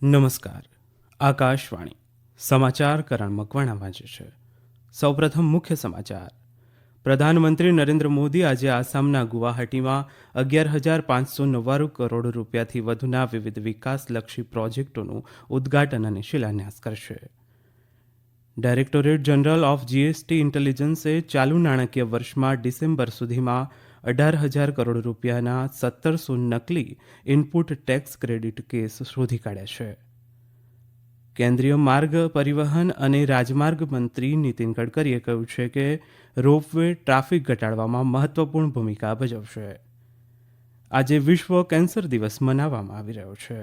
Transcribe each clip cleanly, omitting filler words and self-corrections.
નમસ્કાર. આકાશવાણી સમાચાર કરણ મકવાણા વાંચે છે. સૌપ્રથમ મુખ્ય સમાચાર. પ્રધાનમંત્રી નરેન્દ્ર મોદી આજે આસામના ગુવાહાટીમાં 11,599 કરોડ રૂપિયાથી વધુના વિવિધ વિકાસલક્ષી પ્રોજેક્ટોનું ઉદ્ઘાટન અને શિલાન્યાસ કરશે. ડાયરેક્ટોરેટ જનરલ ઓફ જીએસટી ઇન્ટેલિજન્સે ચાલુ નાણાકીય વર્ષમાં ડિસેમ્બર સુધીમાં 18,000 કરોડ રૂપિયાના 1700 નકલી ઇનપુટ ટેક્સ ક્રેડિટ કેસ શોધી કાઢ્યા છે. કેન્દ્રીય માર્ગ પરિવહન અને રાજમાર્ગ મંત્રી નીતિન ગડકરીએ કહ્યું છે કે રોપવે ટ્રાફિક ઘટાડવામાં મહત્વપૂર્ણ ભૂમિકા ભજવશે. આજે વિશ્વ કેન્સર દિવસ મનાવવામાં આવી રહ્યો છે.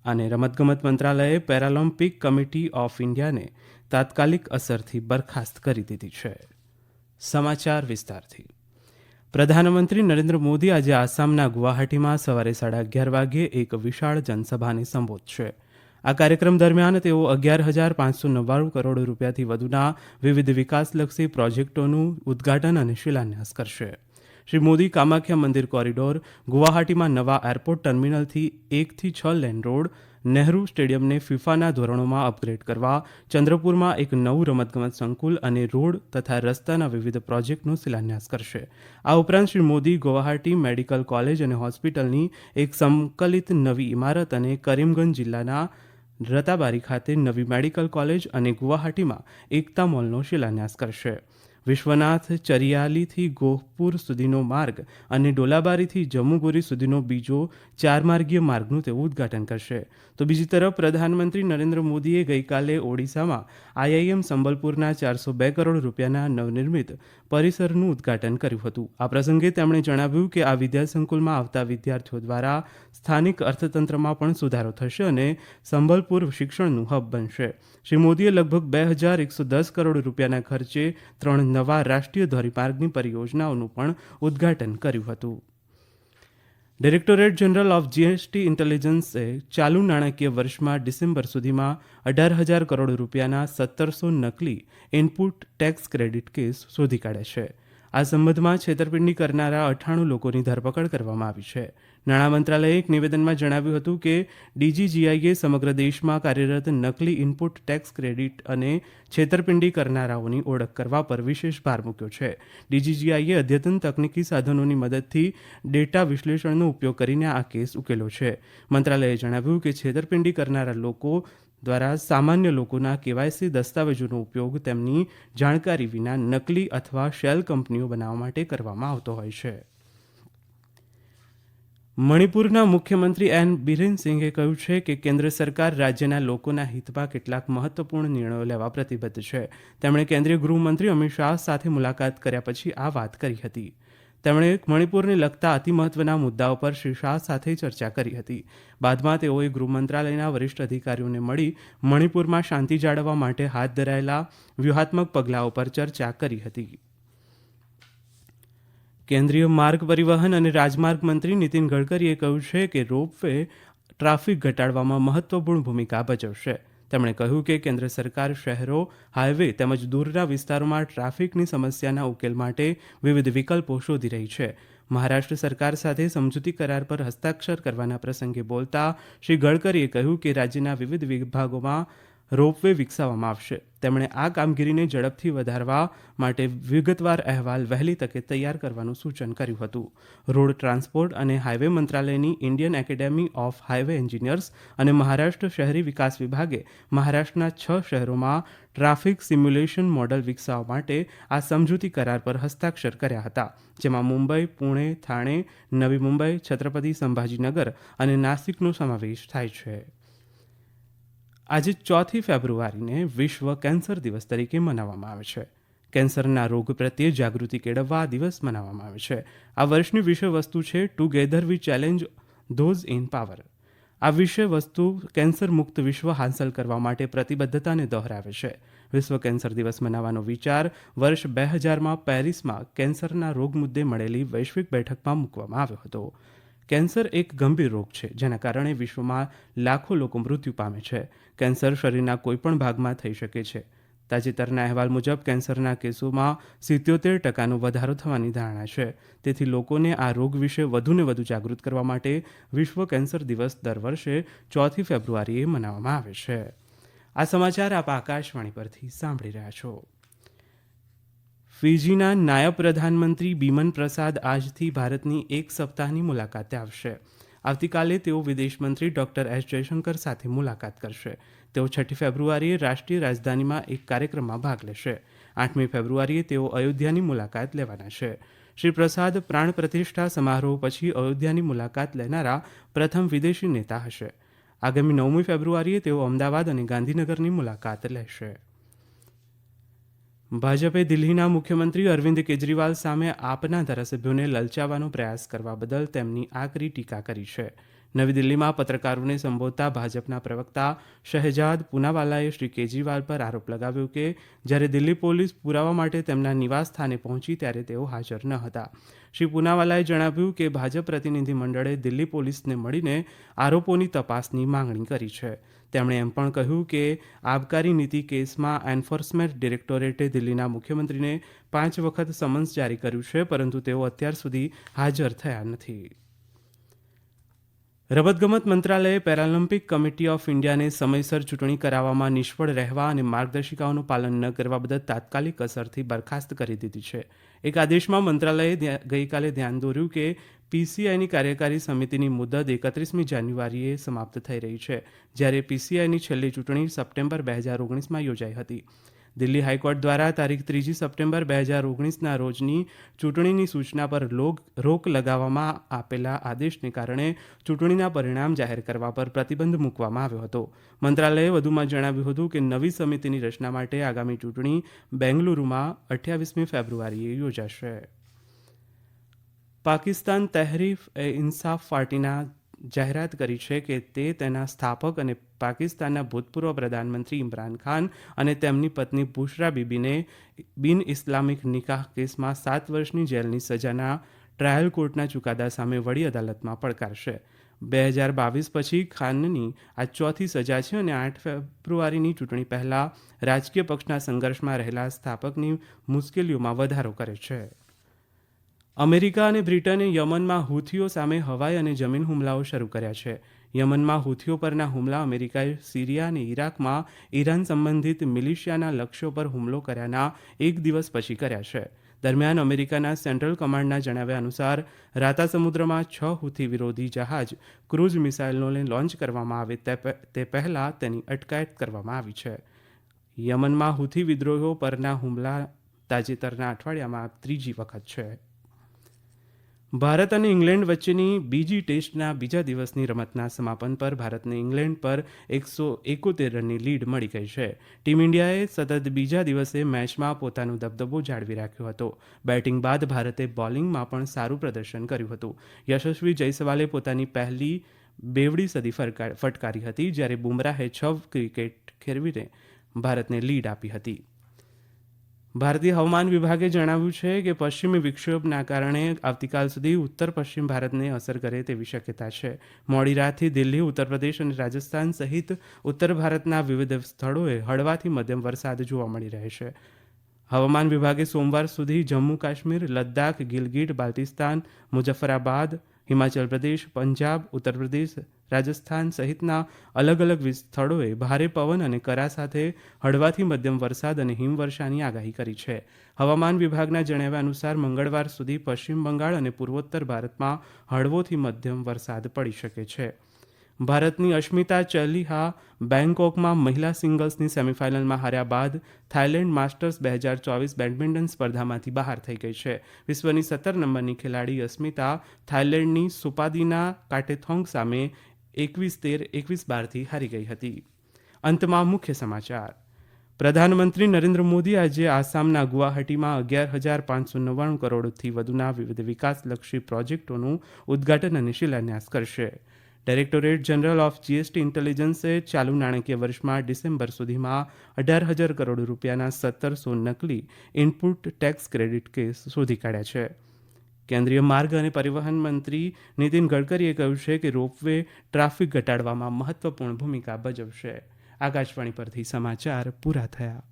અને રમતગમત મંત્રાલયે પેરાલિમ્પિક કમિટી ઓફ ઇન્ડિયાને તાત્કાલિક અસરથી બરખાસ્ત કરી દીધી છે. સમાચાર વિસ્તારથી. પ્રધાનમંત્રી નરેન્દ્ર મોદી આજે આસામના ગુવાહાટીમાં સવારે 11:30 વાગ્યે એક વિશાળ જનસભાને સંબોધશે. આ કાર્યક્રમ દરમિયાન તેઓ 11,599 કરોડ રૂપિયાથી વધુના વિવિધ વિકાસલક્ષી પ્રોજેક્ટોનું ઉદ્ઘાટન અને શિલાન્યાસ કરશે. શ્રી મોદી કામાખ્યા મંદિર કોરિડોર, ગુવાહાટીમાં નવા એરપોર્ટ ટર્મિનલથી 1 થી 6 લેન રોડ, નહેરુ સ્ટેડિયમને ફિફાના ધોરણોમાં અપગ્રેડ કરવા, ચંદ્રપુરમાં એક નવું રમતગમત સંકુલ અને રોડ તથા રસ્તાના વિવિધ પ્રોજેક્ટનો શિલાન્યાસ કરશે. આ ઉપરાંત શ્રી મોદી ગુવાહાટી મેડિકલ કોલેજ અને હોસ્પિટલની એક સંકલિત નવી ઇમારત અને કરીમગંજ જિલ્લાના રતાબારી ખાતે નવી મેડિકલ કોલેજ અને ગુવાહાટીમાં એકતા મોલનો શિલાન્યાસ કરશે. વિશ્વનાથ ચરિયાલીથી ગોહપુર સુધીનો માર્ગ અને ડોલાબારીથી જમ્મુગુરી સુધીનો બીજો 4 માર્ગીય માર્ગનું તેઓ ઉદ્ઘાટન કરશે. તો બીજી તરફ પ્રધાનમંત્રી નરેન્દ્ર મોદીએ ગઈકાલે ઓડિશામાં આઈઆઈએમ સંબલપુરના 402 કરોડ રૂપિયાના નવનિર્મિત પરિસરનું ઉદ્ઘાટન કર્યું હતું. આ પ્રસંગે તેમણે જણાવ્યું કે આ વિદ્યાસંકુલમાં આવતા વિદ્યાર્થીઓ દ્વારા સ્થાનિક અર્થતંત્રમાં પણ સુધારો થશે અને સંબલપુર શિક્ષણનું હબ બનશે. શ્રી મોદીએ લગભગ 2,110 કરોડ રૂપિયાના ખર્ચે 3 નવા રાષ્ટ્રીય ધોરીમાર્ગની પરિયોજનાઓનું પણ ઉદ્ઘાટન કર્યું હતું. ડાયરેક્ટોરેટ જનરલ ઓફ જીએસટી ઇન્ટેલિજન્સે ચાલુ નાણાકીય વર્ષમાં ડિસેમ્બર સુધીમાં 18,000 કરોડ રૂપિયાના 1700 નકલી ઇનપુટ ટેક્સ ક્રેડિટ કેસ શોધી કાઢ્યા છે. આ સંબંધમાં છેતરપિંડી કરનારા 98 લોકોની ધરપકડ કરવામાં આવી છે. નાણાં મંત્રાલયે એક નિવેદનમાં જણાવ્યું હતું કે ડીજીજીઆઈએ સમગ્ર દેશમાં કાર્યરત નકલી ઇનપુટ ટેક્સ ક્રેડિટ અને છેતરપિંડી કરનારાઓની ઓળખ કરવા પર વિશેષ ભાર મૂક્યો છે. ડીજીજીઆઈએ અદ્યતન તકનીકી સાધનોની મદદથી ડેટા વિશ્લેષણનો ઉપયોગ કરીને આ કેસ ઉકેલ્યો છે. મંત્રાલયે જણાવ્યું કે છેતરપિંડી કરનારા લોકો દ્વારા સામાન્ય લોકોના કેવાયસી દસ્તાવેજોનો ઉપયોગ તેમની જાણકારી વિના નકલી અથવા શેલ કંપનીઓ બનાવવા માટે કરવામાં આવતો હોય છે. મણિપુરના મુખ્યમંત્રી એન બિરેન સિંઘે કહ્યું છે કે કેન્દ્ર સરકાર રાજ્યના લોકોના હિતમાં કેટલાક મહત્વપૂર્ણ નિર્ણયો લેવા પ્રતિબદ્ધ છે. તેમણે કેન્દ્રીય ગૃહમંત્રી અમિત શાહ સાથે મુલાકાત કર્યા પછી આ વાત કરી હતી. તેમણે મણિપુરને લગતા અતિ મહત્વના મુદ્દાઓ પર શ્રી શાહ સાથે ચર્ચા કરી હતી. બાદમાં તેઓએ ગૃહ મંત્રાલયના વરિષ્ઠ અધિકારીઓને મળી મણિપુરમાં શાંતિ જાળવવા માટે હાથ ધરાયેલા વ્યૂહાત્મક પગલાઓ પર ચર્ચા કરી હતી. કેન્દ્રીય માર્ગ પરિવહન અને રાજમાર્ગ મંત્રી નીતિન ગડકરીએ કહ્યું છે કે રોપવે ટ્રાફિક ઘટાડવામાં મહત્વપૂર્ણ ભૂમિકા ભજવશે. તેમણે કહ્યું કે કેન્દ્ર સરકાર શહેરો, હાઈવે તેમજ દૂરના વિસ્તારોમાં ટ્રાફિકની સમસ્યાના ઉકેલ માટે વિવિધ વિકલ્પો શોધી રહી છે. મહારાષ્ટ્ર સરકાર સાથે સમજૂતી કરાર પર હસ્તાક્ષર કરવાના પ્રસંગે બોલતા શ્રી ગડકરીએ કહ્યું કે રાજ્યના વિવિધ વિભાગોમાં રોપવે વિકસાવવામાં આવશે. તેમણે આ કામગીરીને ઝડપથી વધારવા માટે વિગતવાર અહેવાલ વહેલી તકે તૈયાર કરવાનું સૂચન કર્યું હતું. રોડ ટ્રાન્સપોર્ટ અને હાઈવે મંત્રાલયની Indian academy of highway engineers અને મહારાષ્ટ્ર શહેરી વિકાસ વિભાગે મહારાષ્ટ્રના 6 શહેરોમાં ટ્રાફિક સિમ્યુલેશન મોડલ વિકસાવવા માટે આ સમજૂતી કરાર પર હસ્તાક્ષર કર્યા હતા, જેમાં મુંબઈ, પુણે, થાણે, નવી મુંબઈ, છત્રપતિ સંભાજીનગર અને નાસિકનો સમાવેશ થાય છે. આજે 4 ફેબ્રુઆરીને વિશ્વ કેન્સર દિવસ તરીકે મનાવવામાં આવે છે. કેન્સરના રોગ પ્રત્યે જાગૃતિ કેળવવા આ દિવસ મનાવવામાં આવે છે. આ વર્ષની વિષય વસ્તુ છે together V challenge those in power. આ વિષય વસ્તુ કેન્સર મુક્ત વિશ્વ હાંસલ કરવા માટે પ્રતિબદ્ધતાને દોહરાવે છે. વિશ્વ કેન્સર દિવસ મનાવવાનો વિચાર વર્ષ 2000માં પેરિસમાં કેન્સરના રોગ મુદ્દે મળેલી વૈશ્વિક બેઠકમાં મૂકવામાં આવ્યો હતો. કેન્સર એક ગંભીર રોગ છે જેના કારણે વિશ્વમાં લાખો લોકો મૃત્યુ પામે છે. કેન્સર શરીરના કોઈપણ ભાગમાં થઈ શકે છે. તાજેતરના અહેવાલ મુજબ કેન્સરના કેસોમાં 77% વધારો થવાની ધારણા છે. તેથી લોકોને આ રોગ વિશે વધુને વધુ જાગૃત કરવા માટે વિશ્વ કેન્સર દિવસ દર વર્ષે 4 ફેબ્રુઆરીએ મનાવવામાં આવે છે. આ સમાચાર આપ આકાશવાણી પરથી સાંભળી રહ્યા છો. ફિજીના નાયબ પ્રધાનમંત્રી બિમન પ્રસાદ આજથી ભારતની એક સપ્તાહની મુલાકાતે આવશે. આવતીકાલે તેઓ વિદેશમંત્રી ડોક્ટર એસ જયશંકર સાથે મુલાકાત કરશે. તેઓ 6 ફેબ્રુઆરીએ રાષ્ટ્રીય રાજધાનીમાં એક કાર્યક્રમમાં ભાગ લેશે. 8મી ફેબ્રુઆરીએ તેઓ અયોધ્યાની મુલાકાત લેવાના છે. શ્રી પ્રસાદ પ્રાણ પ્રતિષ્ઠા સમારોહ પછી અયોધ્યાની મુલાકાત લેનારા પ્રથમ વિદેશી નેતા હશે. આગામી 9મી ફેબ્રુઆરીએ તેઓ અમદાવાદ અને ગાંધીનગરની મુલાકાત લેશે. ભાજપે દિલ્હીના મુખ્યમંત્રી અરવિંદ કેજરીવાલ સામે આપના ધારાસભ્યોને લલચાવવાનો પ્રયાસ કરવા બદલ તેમની આકરી ટીકા કરી છે. નવી દિલ્હીમાં પત્રકારોને સંબોધતા ભાજપના પ્રવક્તા શહેજાદ પૂનાવાલાએ શ્રી કેજરીવાલ પર આરોપ લગાવ્યો કે જ્યારે દિલ્હી પોલીસ પુરાવા માટે તેમના નિવાસ સ્થાને પહોંચી ત્યારે તેઓ હાજર ન હતા. શ્રી પૂનાવાલાએ જણાવ્યું કે ભાજપ પ્રતિનિધિ મંડળે દિલ્હી પોલીસને મળીને આરોપોની તપાસની માંગણી કરી છે. તેમણે એમ પણ કહ્યું કે આબકારી નીતિ કેસમાં એન્ફોર્સમેન્ટ ડિરેક્ટોરેટે દિલ્હીના મુખ્યમંત્રીને 5 વખત સમન્સ જારી કર્યું છે, પરંતુ તેઓ અત્યાર સુધી હાજર થયા નથી. રમતગમત મંત્રાલયે પેરાલિમ્પિક કમિટી ઓફ ઇન્ડિયાને સમયસર ચૂંટણી કરાવવામાં નિષ્ફળ રહેવા અને માર્ગદર્શિકાઓનું પાલન ન કરવા બદલ તાત્કાલિક અસરથી બરખાસ્ત કરી દીધી છે. એક આદેશમાં મંત્રાલયે ગઈકાલે ધ્યાન દોર્યું કે પીસીઆઈની કાર્યકારી સમિતિની મુદત 31મી જાન્યુઆરીએ સમાપ્ત થઈ રહી છે, જ્યારે પીસીઆઈની છેલ્લી ચૂંટણી સપ્ટેમ્બર 2019માં યોજાઈ હતી. દિલ્હી હાઈકોર્ટ દ્વારા તારીખ 3 સપ્ટેમ્બર 2019ના રોજની ચૂંટણીની સૂચના પર રોક લગાવવામાં આપેલા આદેશને કારણે ચૂંટણીના પરિણામ જાહેર કરવા પર પ્રતિબંધ મૂકવામાં આવ્યો હતો. મંત્રાલયે વધુમાં જણાવ્યું હતું કે નવી સમિતિની રચના માટે આગામી ચૂંટણી બેંગલુરુમાં 28મી ફેબ્રુઆરીએ યોજાશે. પાકિસ્તાન તહેરીક-એ-ઇન્સાફ પાર્ટીના જાહેરાત કરી છે કે તે તેના સ્થાપક અને પાકિસ્તાનના ભૂતપૂર્વ પ્રધાનમંત્રી ઇમરાન ખાન અને તેમની પત્ની બુશરા બીબીને બિન ઇસ્લામિક નિકાહ કેસમાં 7 વર્ષની જેલની સજાના ટ્રાયલ કોર્ટના ચુકાદા સામે વડી અદાલતમાં પડકારશે. 2022 પછી ખાનની આ ચોથી સજા છે અને 8 ફેબ્રુઆરીની ચૂંટણી પહેલા રાજકીય પક્ષના સંઘર્ષમાં રહેલા સ્થાપકની મુશ્કેલીઓમાં વધારો કરે છે. અમેરિકા અને બ્રિટને યમનમાં હુથીઓ સામે હવાઈ અને જમીન હુમલાઓ શરૂ કર્યા છે. યમનમાં હુથીઓ પરના હુમલા અમેરિકાએ સિરિયા અને ઇરાકમાં ઈરાન સંબંધિત મિલિશિયાના લક્ષ્યો પર હુમલો કર્યાના એક દિવસ પછી કર્યા છે. દરમિયાન અમેરિકાના સેન્ટ્રલ કમાન્ડના જણાવ્યા અનુસાર રાતા સમુદ્રમાં 6 હુથી વિરોધી જહાજ ક્રૂઝ મિસાઇલોને લોન્ચ કરવામાં આવે તે પહેલાં તેની અટકાયત કરવામાં આવી છે. યમનમાં હુથી વિદ્રોહીઓ પરના હુમલા તાજેતરના અઠવાડિયામાં ત્રીજી વખત છે. ભારત અને ઇંગ્લેન્ડ વચ્ચેની બીજી ટેસ્ટના બીજા દિવસની રમતના સમાપન પર ભારતને ઇંગ્લેન્ડ પર 171 રનની લીડ મળી ગઈ છે. ટીમ ઇન્ડિયાએ સતત બીજા દિવસે મેચમાં પોતાનો દબદબો જાળવી રાખ્યો હતો. બેટિંગ બાદ ભારતે બોલિંગમાં પણ સારું પ્રદર્શન કર્યું હતું. યશસ્વી જયસ્વાલે પોતાની પહેલી બેવડી સદી ફટકારી હતી, જ્યારે બુમરાહે 6 વિકેટ ખેરવીને ભારતને લીડ આપી હતી. ભારતીય હવામાન વિભાગે જણાવ્યું છે કે પશ્ચિમી વિક્ષોભના કારણે આવતીકાલ સુધી ઉત્તર પશ્ચિમ ભારતને અસર કરે તેવી શક્યતા છે. મોડી રાતથી દિલ્હી, ઉત્તર પ્રદેશ અને રાજસ્થાન સહિત ઉત્તર ભારતના વિવિધ સ્થળોએ હળવાથી મધ્યમ વરસાદ જોવા મળી રહેશે. હવામાન વિભાગે સોમવાર સુધી જમ્મુ કાશ્મીર, લદ્દાખ, ગિલગિટ, બાલ્ટિસ્તાન, મુઝફ્ફરાબાદ, હિમાચલ પ્રદેશ, પંજાબ, ઉત્તર પ્રદેશ, રાજસ્થાન સહિતના અલગ અલગ સ્થળોએ ભારે પવન અને કરા સાથે હળવાથી મધ્યમ વરસાદ અને હિમવર્ષાની આગાહી કરી છે. હવામાન વિભાગના જણાવ્યા અનુસાર મંગળવાર સુધી પશ્ચિમ બંગાળ અને પૂર્વોત્તર ભારતમાં હળવોથી મધ્યમ વરસાદ પડી શકે છે. ભારતની અશ્મિતા ચાલિહા બેંકોકમાં મહિલા સિંગલ્સની સેમીફાઇનલમાં હાર્યા બાદ થાઇલેન્ડ માસ્ટર્સ 2024 બેડમિન્ટન સ્પર્ધામાંથી બહાર થઈ ગઈ છે. વિશ્વની 17 નંબરની ખેલાડી અસ્મિતા થાઇલેન્ડની સુપાદીના કાટેથોંગ સામે 21-13, 21-12થી હારી ગઈ હતી. અંતમાં મુખ્ય સમાચાર. પ્રધાનમંત્રી નરેન્દ્ર મોદી આજે આસામના ગુવાહાટીમાં 11,599 કરોડથી વધુના વિવિધ વિકાસલક્ષી પ્રોજેક્ટોનું ઉદ્ઘાટન અને શિલાન્યાસ કરશે. ડાયરેક્ટોરેટ જનરલ ઓફ જીએસટી ઇન્ટેલિજન્સે ચાલુ નાણાકીય વર્ષમાં ડિસેમ્બર સુધીમાં 18,000 કરોડ રૂપિયાના 1700 નકલી ઇનપુટ ટેક્સ ક્રેડિટ કેસ શોધી કાઢ્યા છે. કેન્દ્રીય માર્ગ અને પરિવહન મંત્રી નીતિન ગડકરીએ કહ્યું છે કે રોપવે ટ્રાફિક ઘટાડવામાં મહત્વપૂર્ણ ભૂમિકા ભજવશે. આકાશવાણી પરથી સમાચાર પૂરા થયા.